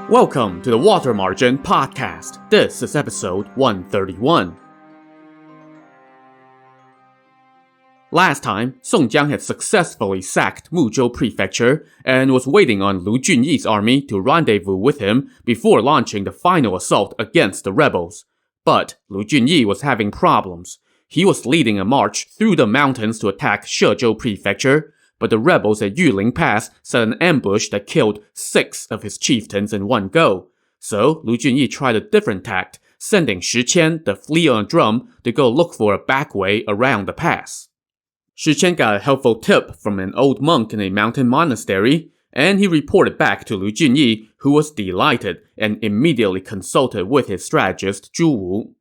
Welcome to the Water Margin Podcast. This is episode 131. Last time, Song Jiang had successfully sacked Muzhou Prefecture and was waiting on Lu Junyi's army to rendezvous with him before launching the final assault against the rebels. But Lu Junyi was having problems. He was leading a march through the mountains to attack Shezhou Prefecture, but the rebels at Yuling Pass set an ambush that killed 6 of his chieftains in one go. So Lu Junyi tried a different tact, sending Shi Qian, the flea on a drum, to go look for a back way around the pass. Shi Qian got a helpful tip from an old monk in a mountain monastery, and he reported back to Lu Junyi, who was delighted and immediately consulted with his strategist Zhu Wu.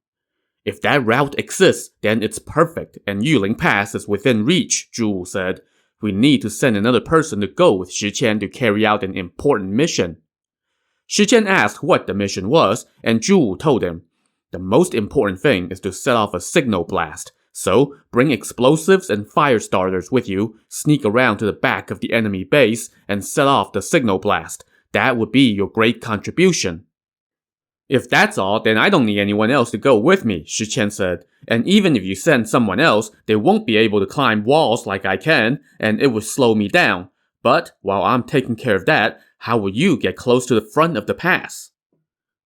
If that route exists, then it's perfect, and Yuling Pass is within reach, Zhu Wu said. We need to send another person to go with Shi Qian to carry out an important mission. Shi Qian asked what the mission was, and Zhu Wu told him, the most important thing is to set off a signal blast. So, bring explosives and fire starters with you, sneak around to the back of the enemy base, and set off the signal blast. That would be your great contribution. If that's all, then I don't need anyone else to go with me, Shi Qian said. And even if you send someone else, they won't be able to climb walls like I can, and it would slow me down. But, while I'm taking care of that, how will you get close to the front of the pass?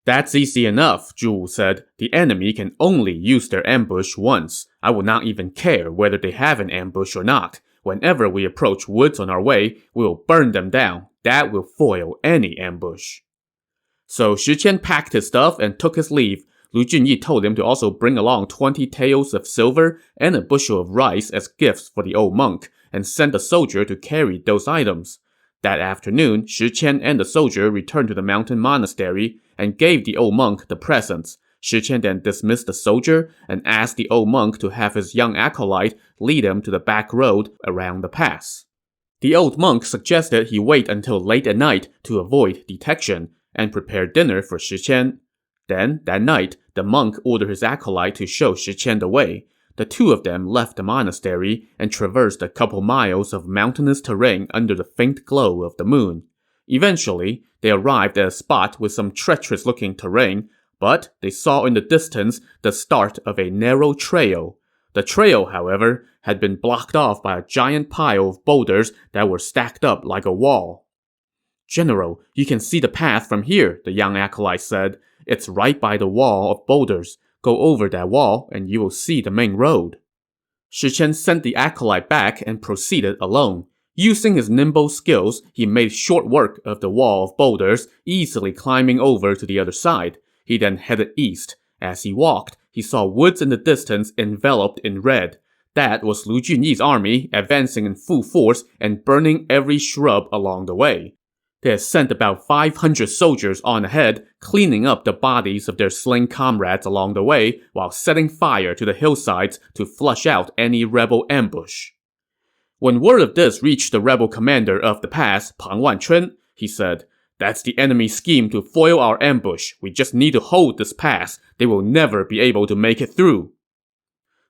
That's easy enough, Zhu Wu said. The enemy can only use their ambush once. I will not even care whether they have an ambush or not. Whenever we approach woods on our way, we will burn them down. That will foil any ambush. So Shi Qian packed his stuff and took his leave. Lu Junyi told him to also bring along 20 taels of silver and a bushel of rice as gifts for the old monk, and sent a soldier to carry those items. That afternoon, Shi Qian and the soldier returned to the mountain monastery and gave the old monk the presents. Shi Qian then dismissed the soldier and asked the old monk to have his young acolyte lead him to the back road around the pass. The old monk suggested he wait until late at night to avoid detection, and prepare dinner for Shi Qian. Then, that night, the monk ordered his acolyte to show Shi Qian the way. The two of them left the monastery and traversed a couple miles of mountainous terrain under the faint glow of the moon. Eventually, they arrived at a spot with some treacherous-looking terrain, but they saw in the distance the start of a narrow trail. The trail, however, had been blocked off by a giant pile of boulders that were stacked up like a wall. General, you can see the path from here, the young acolyte said. It's right by the wall of boulders. Go over that wall and you will see the main road. Shi Qian sent the acolyte back and proceeded alone. Using his nimble skills, he made short work of the wall of boulders, easily climbing over to the other side. He then headed east. As he walked, he saw woods in the distance enveloped in red. That was Lu Junyi's army advancing in full force and burning every shrub along the way. They had sent about 500 soldiers on ahead, cleaning up the bodies of their slain comrades along the way, while setting fire to the hillsides to flush out any rebel ambush. When word of this reached the rebel commander of the pass, Pang Wanchun, he said, "That's the enemy's scheme to foil our ambush. We just need to hold this pass. They will never be able to make it through."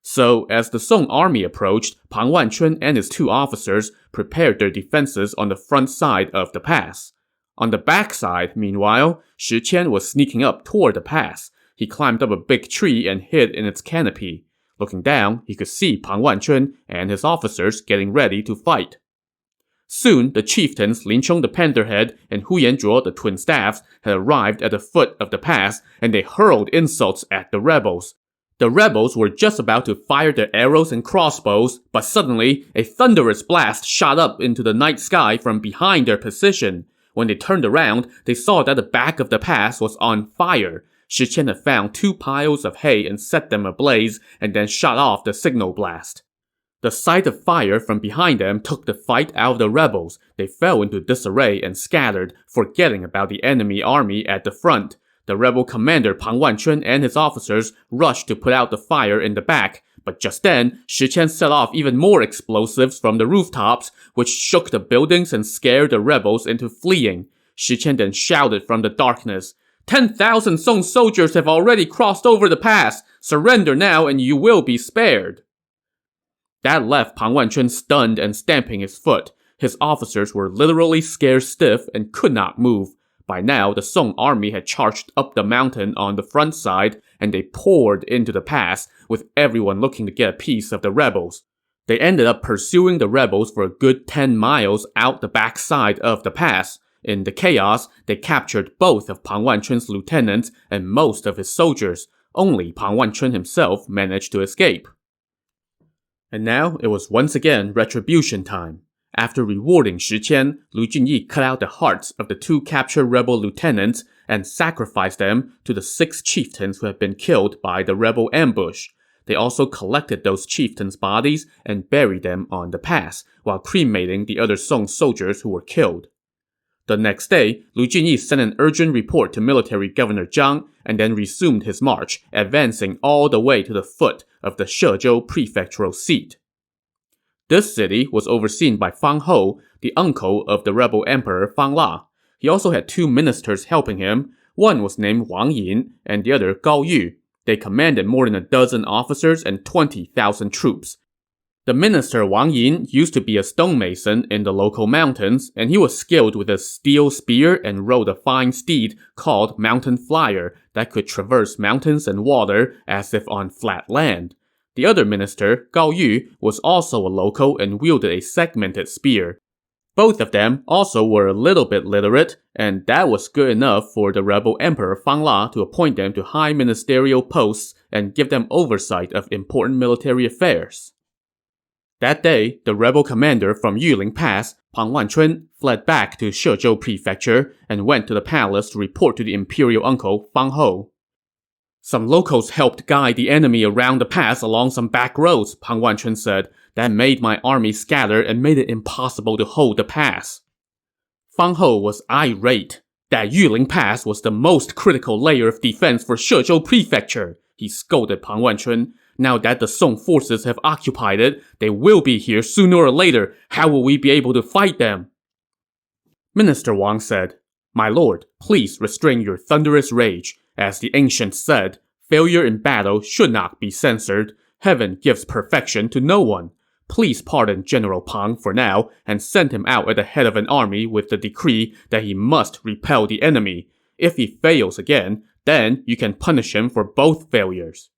So, as the Song army approached, Pang Wanchun and his 2 officers prepared their defenses on the front side of the pass. On the back side, meanwhile, Shi Qian was sneaking up toward the pass. He climbed up a big tree and hid in its canopy. Looking down, he could see Pang Wanchun and his officers getting ready to fight. Soon, the chieftains Lin Chong the Panderhead and Hu Yanzhuo the Twin Staffs had arrived at the foot of the pass, and they hurled insults at the rebels. The rebels were just about to fire their arrows and crossbows, but suddenly, a thunderous blast shot up into the night sky from behind their position. When they turned around, they saw that the back of the pass was on fire. Shi Qian had found 2 piles of hay and set them ablaze, and then shot off the signal blast. The sight of fire from behind them took the fight out of the rebels. They fell into disarray and scattered, forgetting about the enemy army at the front. The rebel commander Pang Wanchun and his officers rushed to put out the fire in the back, but just then, Shi Qian set off even more explosives from the rooftops, which shook the buildings and scared the rebels into fleeing. Shi Qian then shouted from the darkness, 10,000 Song soldiers have already crossed over the pass. Surrender now and you will be spared. That left Pang Wanchun stunned and stamping his foot. His officers were literally scared stiff and could not move. By now, the Song army had charged up the mountain on the front side, and they poured into the pass, with everyone looking to get a piece of the rebels. They ended up pursuing the rebels for a good 10 miles out the backside of the pass. In the chaos, they captured both of Pang Wanchun's lieutenants and most of his soldiers. Only Pang Wanchun himself managed to escape. And now it was once again retribution time. After rewarding Shi Qian, Lu Junyi cut out the hearts of the 2 captured rebel lieutenants and sacrificed them to the 6 chieftains who had been killed by the rebel ambush. They also collected those chieftains' bodies and buried them on the pass, while cremating the other Song soldiers who were killed. The next day, Lu Junyi sent an urgent report to military governor Jiang and then resumed his march, advancing all the way to the foot of the Shezhou prefectural seat. This city was overseen by Fang Hou, the uncle of the rebel emperor Fang La. He also had 2 ministers helping him. One was named Wang Yin and the other Gao Yu. They commanded more than a dozen officers and 20,000 troops. The minister Wang Yin used to be a stonemason in the local mountains, and he was skilled with a steel spear and rode a fine steed called Mountain Flyer that could traverse mountains and water as if on flat land. The other minister, Gao Yu, was also a local and wielded a segmented spear. Both of them also were a little bit literate, and that was good enough for the rebel emperor Fang La to appoint them to high ministerial posts and give them oversight of important military affairs. That day, the rebel commander from Yuling Pass, Pang Wanchun, fled back to Shezhou Prefecture and went to the palace to report to the imperial uncle Fang Hou. Some locals helped guide the enemy around the pass along some back roads, Pang Wanchun said. That made my army scatter and made it impossible to hold the pass. Fang Hou was irate. That Yuling Pass was the most critical layer of defense for Shezhou Prefecture, he scolded Pang Wanchun. Now that the Song forces have occupied it, they will be here sooner or later. How will we be able to fight them? Minister Wang said, My lord, please restrain your thunderous rage. As the ancients said, failure in battle should not be censored. Heaven gives perfection to no one. Please pardon General Pang for now and send him out at the head of an army with the decree that he must repel the enemy. If he fails again, then you can punish him for both failures.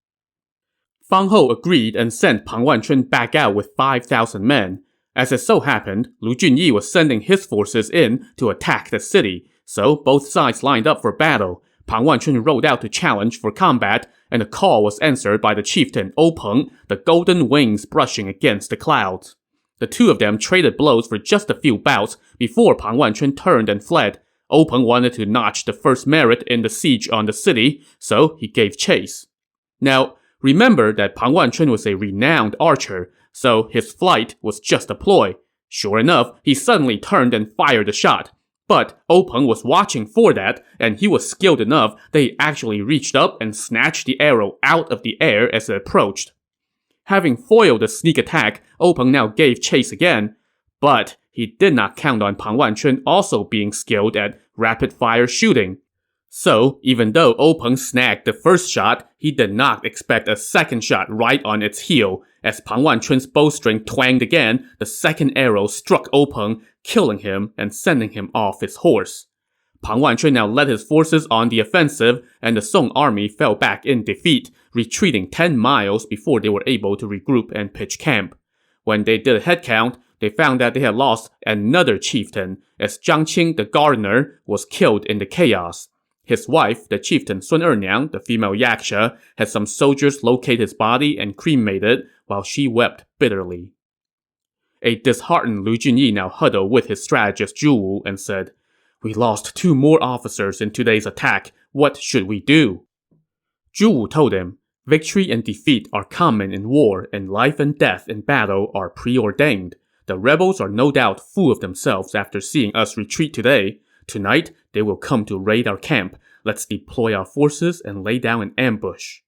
Fang Hou agreed and sent Pang Wanchun back out with 5,000 men. As it so happened, Lu Junyi was sending his forces in to attack the city, so both sides lined up for battle. Pang Wanchun rode out to challenge for combat, and the call was answered by the chieftain O Peng, the golden wings brushing against the clouds. The 2 of them traded blows for just a few bouts before Pang Wanchun turned and fled. O Peng wanted to notch the first merit in the siege on the city, so he gave chase. Now, remember that Pang Wanchun was a renowned archer, so his flight was just a ploy. Sure enough, he suddenly turned and fired a shot. But O Peng was watching for that, and he was skilled enough that he actually reached up and snatched the arrow out of the air as it approached. Having foiled the sneak attack, O Peng now gave chase again. But he did not count on Pang Wanchun also being skilled at rapid-fire shooting. So, even though O Peng snagged the first shot, he did not expect a second shot right on its heel. As Pang Wanchun's bowstring twanged again, the second arrow struck O Peng, killing him and sending him off his horse. Pang Wanchun now led his forces on the offensive, and the Song army fell back in defeat, retreating 10 miles before they were able to regroup and pitch camp. When they did a head count, they found that they had lost another chieftain, as Zhang Qing the gardener was killed in the chaos. His wife, the chieftain Sun Erniang, the female yaksha, had some soldiers locate his body and cremate it while she wept bitterly. A disheartened Lu Junyi now huddled with his strategist Zhu Wu and said, We lost 2 more officers in today's attack. What should we do? Zhu Wu told him, Victory and defeat are common in war, and life and death in battle are preordained. The rebels are no doubt full of themselves after seeing us retreat today. Tonight, they will come to raid our camp. Let's deploy our forces and lay down an ambush.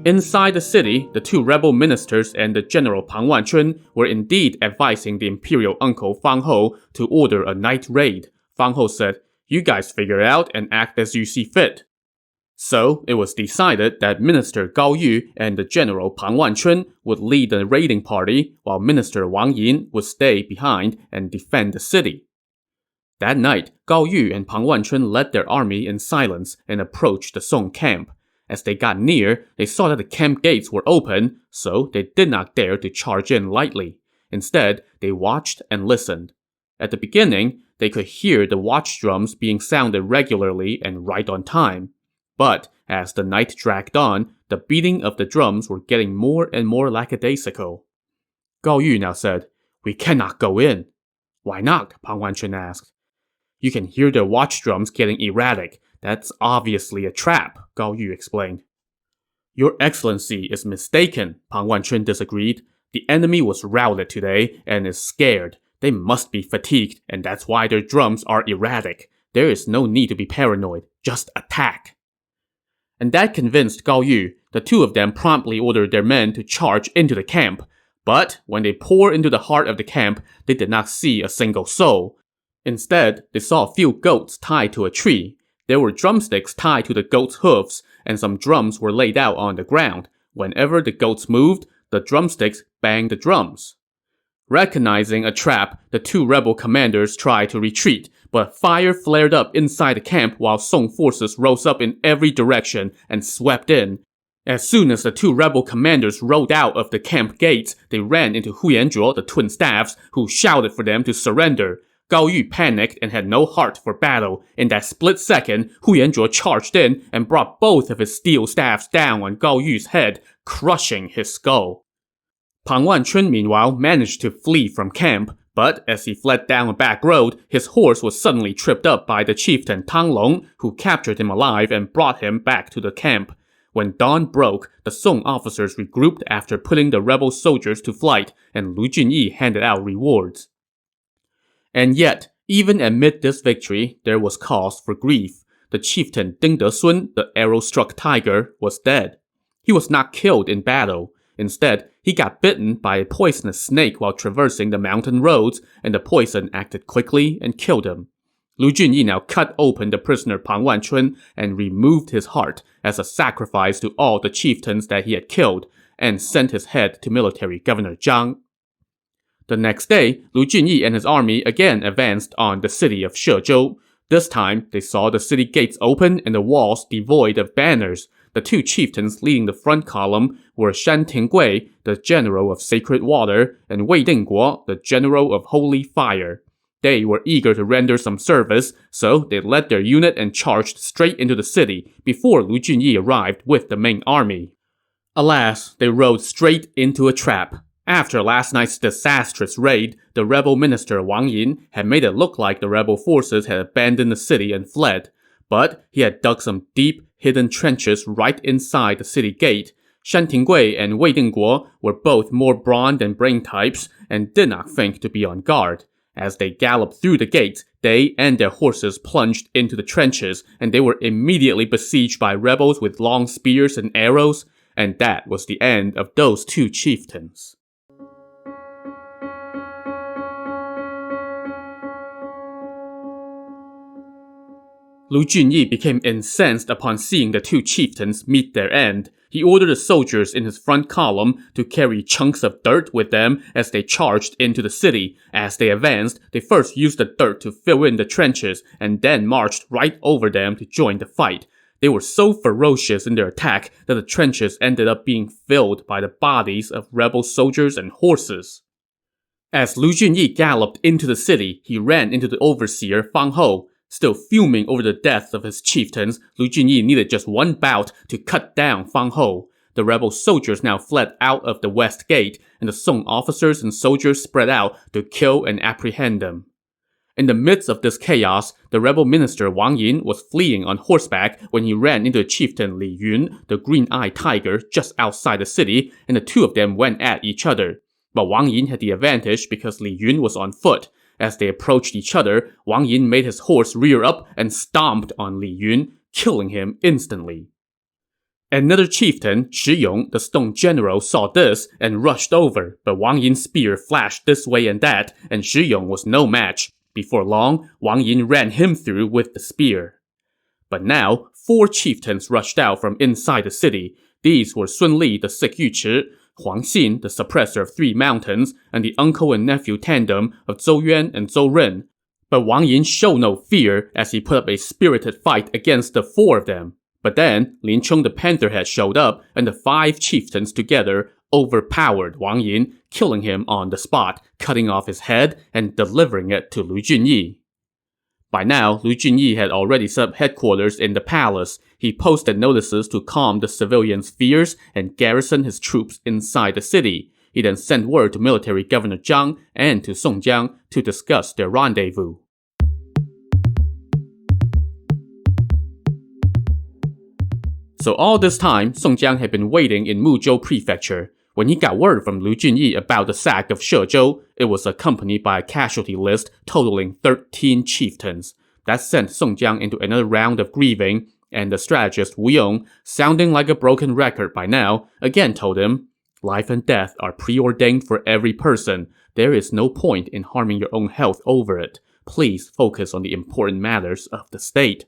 Inside the city, the 2 rebel ministers and the general Pang Wanchun were indeed advising the imperial uncle Fang Hou to order a night raid. Fang Hou said, You guys figure it out and act as you see fit. So it was decided that Minister Gao Yu and the General Pang Wanchun would lead the raiding party, while Minister Wang Yin would stay behind and defend the city. That night, Gao Yu and Pang Wanchun led their army in silence and approached the Song camp. As they got near, they saw that the camp gates were open, so they did not dare to charge in lightly. Instead, they watched and listened. At the beginning, they could hear the watch drums being sounded regularly and right on time. But as the night dragged on, the beating of the drums were getting more and more lackadaisical. Gao Yu now said, "We cannot go in." "Why not?" Pang Wanchun asked. "You can hear the watch drums getting erratic. That's obviously a trap," Gao Yu explained. "Your Excellency is mistaken," Pang Wanchun disagreed. "The enemy was routed today and is scared. They must be fatigued, and that's why their drums are erratic. There is no need to be paranoid. Just attack." And that convinced Gao Yu. The two of them promptly ordered their men to charge into the camp. But when they poured into the heart of the camp, they did not see a single soul. Instead, they saw a few goats tied to a tree. There were drumsticks tied to the goats' hoofs, and some drums were laid out on the ground. Whenever the goats moved, the drumsticks banged the drums. Recognizing a trap, the two rebel commanders tried to retreat, but fire flared up inside the camp while Song forces rose up in every direction and swept in. As soon as the two rebel commanders rode out of the camp gates, they ran into Hu Yanzhuo, the twin staffs, who shouted for them to surrender. Gao Yu panicked and had no heart for battle. In that split second, Hu Yanzhuo charged in and brought both of his steel staffs down on Gao Yu's head, crushing his skull. Pang Wanchun, meanwhile, managed to flee from camp, but as he fled down a back road, his horse was suddenly tripped up by the chieftain Tang Long, who captured him alive and brought him back to the camp. When dawn broke, the Song officers regrouped after putting the rebel soldiers to flight, and Lu Junyi handed out rewards. And yet, even amid this victory, there was cause for grief. The chieftain Ding Desun, the arrow-struck tiger, was dead. He was not killed in battle. Instead, he got bitten by a poisonous snake while traversing the mountain roads, and the poison acted quickly and killed him. Lu Junyi now cut open the prisoner Pang Wanchun and removed his heart as a sacrifice to all the chieftains that he had killed, and sent his head to military governor Jiang. The next day, Lu Junyi and his army again advanced on the city of Shezhou. This time, they saw the city gates open and the walls devoid of banners. The two chieftains leading the front column were Shan Tinggui, the general of sacred water, and Wei Dingguo, the general of holy fire. They were eager to render some service, so they led their unit and charged straight into the city before Lu Junyi arrived with the main army. Alas, they rode straight into a trap. After last night's disastrous raid, the rebel minister Wang Yin had made it look like the rebel forces had abandoned the city and fled. But he had dug some deep, hidden trenches right inside the city gate. Shan Tinggui and Wei Dingguo were both more brawn than brain types and did not think to be on guard. As they galloped through the gates, they and their horses plunged into the trenches, and they were immediately besieged by rebels with long spears and arrows, and that was the end of those two chieftains. Lu Junyi became incensed upon seeing the two chieftains meet their end. He ordered the soldiers in his front column to carry chunks of dirt with them as they charged into the city. As they advanced, they first used the dirt to fill in the trenches and then marched right over them to join the fight. They were so ferocious in their attack that the trenches ended up being filled by the bodies of rebel soldiers and horses. As Lu Junyi galloped into the city, he ran into the overseer Fang Hou. Still fuming over the death of his chieftains, Lu Junyi needed just one bout to cut down Fang Hou. The rebel soldiers now fled out of the west gate, and the Song officers and soldiers spread out to kill and apprehend them. In the midst of this chaos, the rebel minister Wang Yin was fleeing on horseback when he ran into chieftain Li Yun, the green-eyed tiger, just outside the city, and the two of them went at each other. But Wang Yin had the advantage because Li Yun was on foot. As they approached each other, Wang Yin made his horse rear up and stomped on Li Yun, killing him instantly. Another chieftain, Shi Yong, the Song general, saw this and rushed over, but Wang Yin's spear flashed this way and that, and Shi Yong was no match. Before long, Wang Yin ran him through with the spear. But now, 4 chieftains rushed out from inside the city. These were Sun Li, the sick Yuchi, Huang Xin, the suppressor of 3 mountains, and the uncle and nephew tandem of Zhou Yuan and Zhou Ren. But Wang Yin showed no fear as he put up a spirited fight against the 4 of them. But then, Lin Cheng the Pantherhead showed up, and the 5 chieftains together overpowered Wang Yin, killing him on the spot, cutting off his head and delivering it to Lu Junyi. By now, Lu Junyi had already set up headquarters in the palace. He posted notices to calm the civilians' fears and garrison his troops inside the city. He then sent word to military governor Jiang and to Song Jiang to discuss their rendezvous. So all this time, Song Jiang had been waiting in Muzhou Prefecture. When he got word from Lu Junyi about the sack of Shezhou, it was accompanied by a casualty list totaling 13 chieftains. That sent Song Jiang into another round of grieving, and the strategist Wu Yong, sounding like a broken record by now, again told him, "Life and death are preordained for every person. There is no point in harming your own health over it. Please focus on the important matters of the state."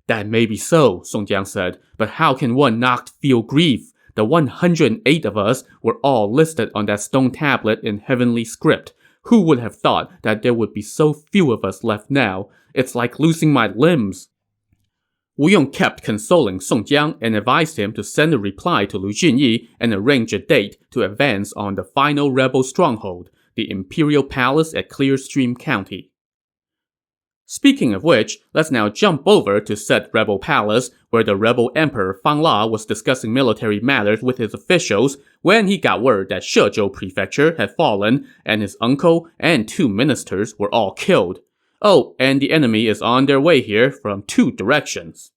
"That may be so," Song Jiang said, "but how can one not feel grief? The 108 of us were all listed on that stone tablet in heavenly script. Who would have thought that there would be so few of us left now? It's like losing my limbs." Wu Yong kept consoling Song Jiang and advised him to send a reply to Lu Junyi and arrange a date to advance on the final rebel stronghold, the Imperial Palace at Clearstream County. Speaking of which, let's now jump over to said rebel palace, where the rebel emperor Fang La was discussing military matters with his officials when he got word that Shezhou Prefecture had fallen and his uncle and 2 ministers were all killed. Oh, and the enemy is on their way here from 2 directions.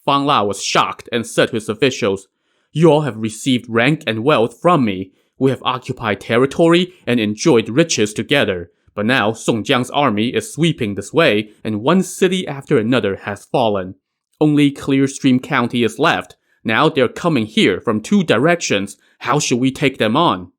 Fang La was shocked and said to his officials, "You all have received rank and wealth from me. We have occupied territory and enjoyed riches together. But now Song Jiang's army is sweeping this way, and one city after another has fallen. Only Clearstream County is left. Now they're coming here from 2 directions. How should we take them on?"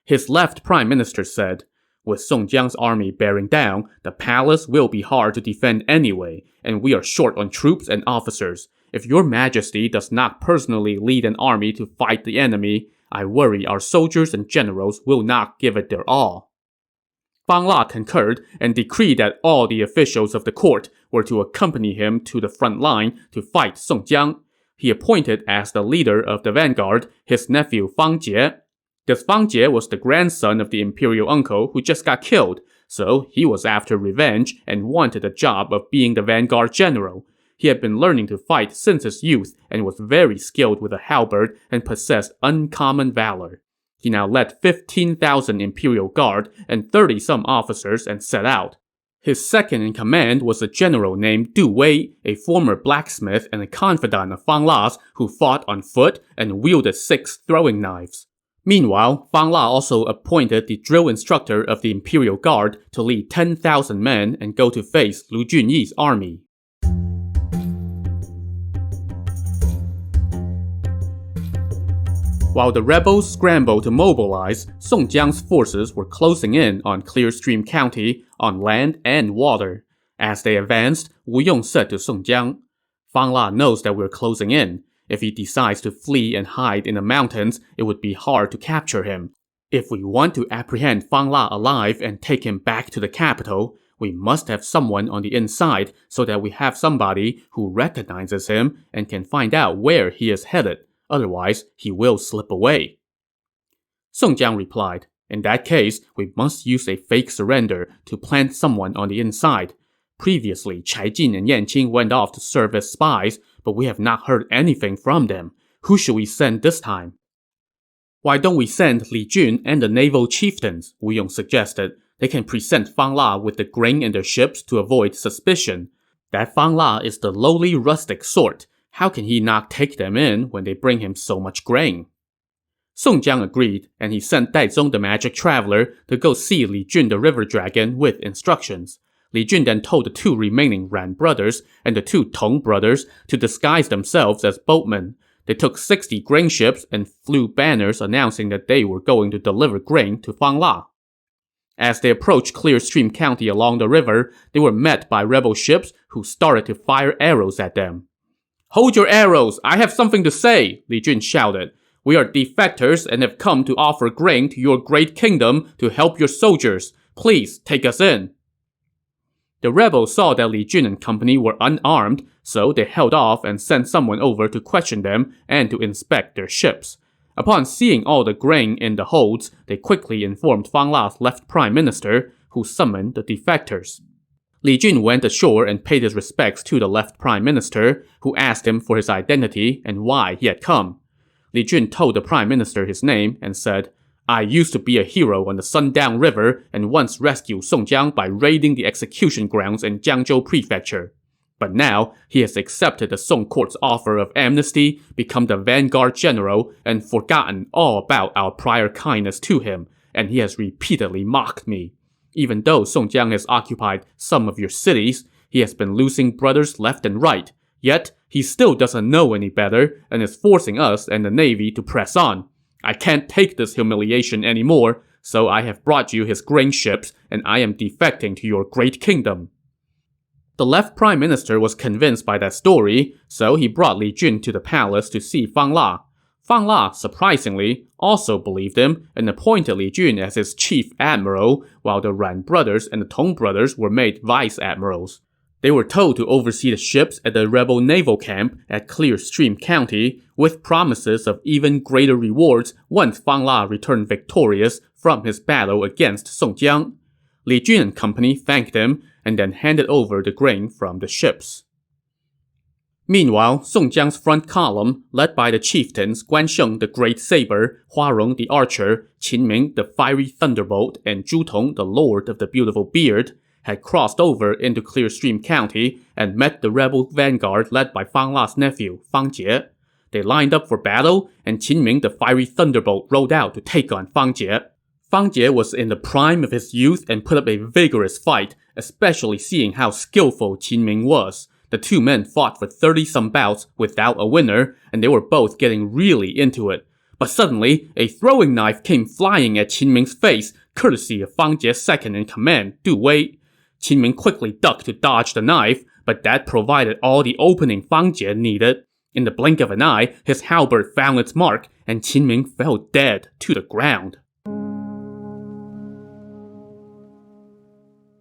His left prime minister said, "With Song Jiang's army bearing down, the palace will be hard to defend anyway, and we are short on troops and officers. If your majesty does not personally lead an army to fight the enemy, I worry our soldiers and generals will not give it their all." Fang La concurred and decreed that all the officials of the court were to accompany him to the front line to fight Song Jiang. He appointed as the leader of the vanguard his nephew Fang Jie. This Fang Jie was the grandson of the imperial uncle who just got killed, so he was after revenge and wanted the job of being the vanguard general. He had been learning to fight since his youth and was very skilled with a halberd and possessed uncommon valor. He now led 15,000 Imperial Guard and 30-some officers and set out. His second in command was a general named Du Wei, a former blacksmith and a confidant of Fang La's who fought on foot and wielded 6 throwing knives. Meanwhile, Fang La also appointed the drill instructor of the Imperial Guard to lead 10,000 men and go to face Lu Junyi's army. While the rebels scrambled to mobilize, Song Jiang's forces were closing in on Clearstream County on land and water. As they advanced, Wu Yong said to Song Jiang, "Fang La knows that we're closing in. If he decides to flee and hide in the mountains, it would be hard to capture him. If we want to apprehend Fang La alive and take him back to the capital, we must have someone on the inside so that we have somebody who recognizes him and can find out where he is headed. Otherwise, he will slip away." Song Jiang replied, "In that case, we must use a fake surrender to plant someone on the inside. Previously, Chai Jin and Yan Qing went off to serve as spies, but we have not heard anything from them. Who should we send this time?" "Why don't we send Li Jun and the naval chieftains?" Wu Yong suggested. "They can present Fang La with the grain in their ships to avoid suspicion. That Fang La is the lowly rustic sort. How can he not take them in when they bring him so much grain?" Song Jiang agreed, and he sent Daizong the magic traveler to go see Li Jun the river dragon with instructions. Li Jun then told the 2 remaining Ran brothers and the 2 Tong brothers to disguise themselves as boatmen. They took 60 grain ships and flew banners announcing that they were going to deliver grain to Fang La. As they approached Clearstream County along the river, they were met by rebel ships who started to fire arrows at them. "Hold your arrows! I have something to say!" Li Jun shouted. "We are defectors and have come to offer grain to your great kingdom to help your soldiers. Please take us in." The rebels saw that Li Jun and company were unarmed, so they held off and sent someone over to question them and to inspect their ships. Upon seeing all the grain in the holds, they quickly informed Fang La's left prime minister, who summoned the defectors. Li Jun went ashore and paid his respects to the left prime minister, who asked him for his identity and why he had come. Li Jun told the prime minister his name and said, "I used to be a hero on the Sundown River and once rescued Song Jiang by raiding the execution grounds in Jiangzhou Prefecture. But now, he has accepted the Song court's offer of amnesty, become the vanguard general, and forgotten all about our prior kindness to him, and he has repeatedly mocked me. Even though Song Jiang has occupied some of your cities, he has been losing brothers left and right. Yet, he still doesn't know any better and is forcing us and the Navy to press on. I can't take this humiliation anymore, so I have brought you his grain ships and I am defecting to your great kingdom." The left prime minister was convinced by that story, so he brought Li Jun to the palace to see Fang La. Fang La, surprisingly, also believed him and appointed Li Jun as his chief admiral, while the Ran brothers and the Tong brothers were made vice admirals. They were told to oversee the ships at the rebel naval camp at Clearstream County, with promises of even greater rewards once Fang La returned victorious from his battle against Song Jiang. Li Jun and company thanked him and then handed over the grain from the ships. Meanwhile, Song Jiang's front column, led by the chieftains Guan Sheng the Great Saber, Hua Rong the Archer, Qin Ming the Fiery Thunderbolt, and Zhu Tong the Lord of the Beautiful Beard, had crossed over into Clearstream County and met the rebel vanguard led by Fang La's nephew, Fang Jie. They lined up for battle, and Qin Ming the Fiery Thunderbolt rode out to take on Fang Jie. Fang Jie was in the prime of his youth and put up a vigorous fight, especially seeing how skillful Qin Ming was. The two men fought for 30-some bouts without a winner, and they were both getting really into it. But suddenly, a throwing knife came flying at Qin Ming's face, courtesy of Fang Jie's second-in-command, Du Wei. Qin Ming quickly ducked to dodge the knife, but that provided all the opening Fang Jie needed. In the blink of an eye, his halberd found its mark, and Qin Ming fell dead to the ground.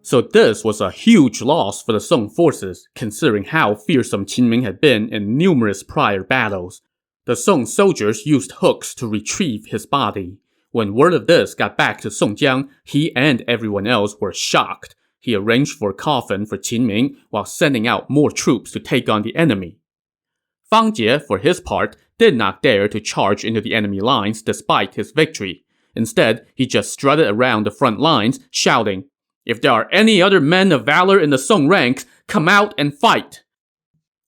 So this was a huge loss for the Song forces, considering how fearsome Qin Ming had been in numerous prior battles. The Song soldiers used hooks to retrieve his body. When word of this got back to Song Jiang, he and everyone else were shocked. He arranged for a coffin for Qin Ming while sending out more troops to take on the enemy. Fang Jie, for his part, did not dare to charge into the enemy lines despite his victory. Instead, he just strutted around the front lines, shouting, "If there are any other men of valor in the Song ranks, come out and fight!"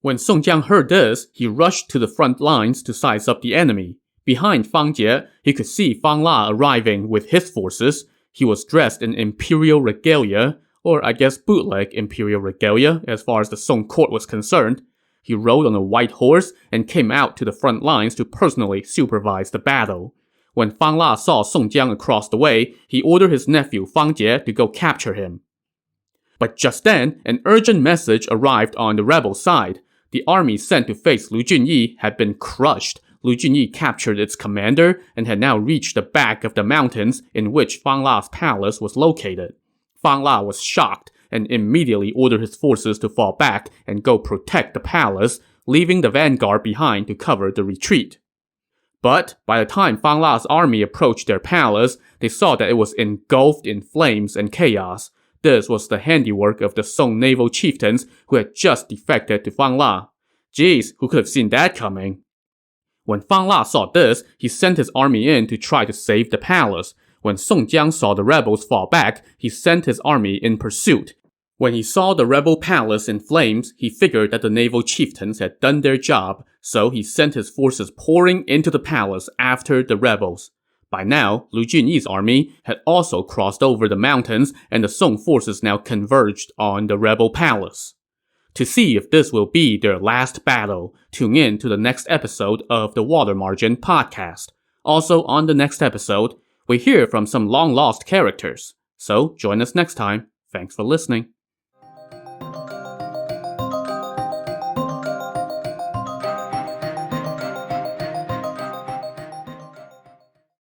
When Song Jiang heard this, he rushed to the front lines to size up the enemy. Behind Fang Jie, he could see Fang La arriving with his forces. He was dressed in imperial regalia, or I guess bootleg imperial regalia as far as the Song court was concerned. He rode on a white horse and came out to the front lines to personally supervise the battle. When Fang La saw Song Jiang across the way, he ordered his nephew Fang Jie to go capture him. But just then, an urgent message arrived on the rebel side. The army sent to face Lu Junyi had been crushed. Lu Junyi captured its commander and had now reached the back of the mountains in which Fang La's palace was located. Fang La was shocked and immediately ordered his forces to fall back and go protect the palace, leaving the vanguard behind to cover the retreat. But by the time Fang La's army approached their palace, they saw that it was engulfed in flames and chaos. This was the handiwork of the Song naval chieftains who had just defected to Fang La. Geez, who could have seen that coming? When Fang La saw this, he sent his army in to try to save the palace. When Song Jiang saw the rebels fall back, he sent his army in pursuit. When he saw the rebel palace in flames, he figured that the naval chieftains had done their job, so he sent his forces pouring into the palace after the rebels. By now, Lu Junyi's army had also crossed over the mountains, and the Song forces now converged on the rebel palace. To see if this will be their last battle, tune in to the next episode of the Water Margin podcast. Also on the next episode, we hear from some long-lost characters. So join us next time. Thanks for listening.